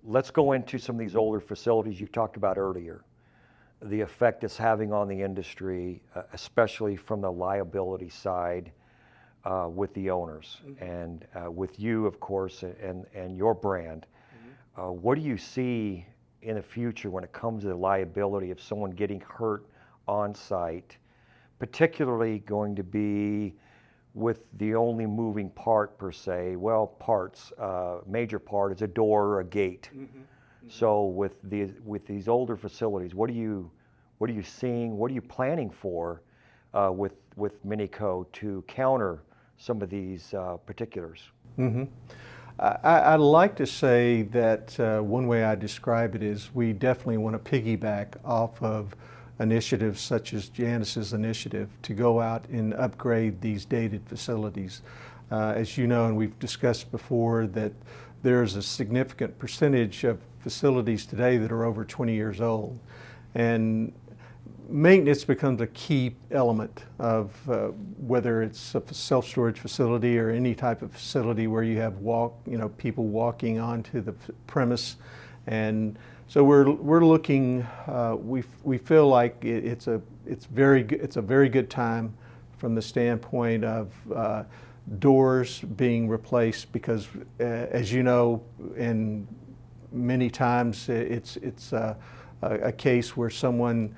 let's go into some of these older facilities you talked about earlier, the effect it's having on the industry, especially from the liability side with the owners and with you, of course, and your brand. What do you see in the future when it comes to the liability of someone getting hurt on site, particularly going to be with the only moving part per se, well, parts, major part is a door or a gate. So with these older facilities, what are you seeing? What are you planning for with Minico to counter some of these particulars? I'd like to say that one way I describe it is we definitely want to piggyback off of initiatives such as Janus's initiative to go out and upgrade these dated facilities. As you know, and we've discussed before, that there's a significant percentage of facilities today that are over 20 years old. And maintenance becomes a key element of whether it's a self-storage facility or any type of facility where you have people walking onto the premise. And so we're looking. We feel like it's a very good time from the standpoint of doors being replaced, because as you know, and many times it's a case where someone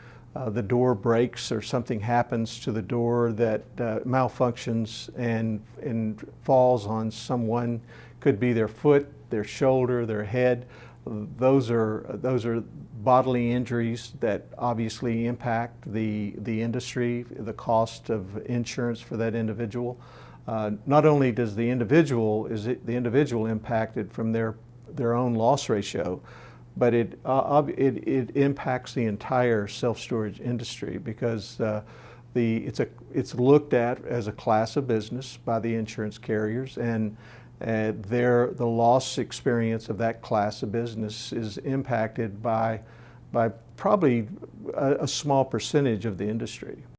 the door breaks or something happens to the door that malfunctions and falls on someone. Could be their foot, their shoulder, their head. Those are bodily injuries that obviously impact the industry, the cost of insurance for that individual. Not only does the individual impacted from their own loss ratio, but it impacts the entire self-storage industry, because it's looked at as a class of business by the insurance carriers, and the loss experience of that class of business is impacted by probably a small percentage of the industry.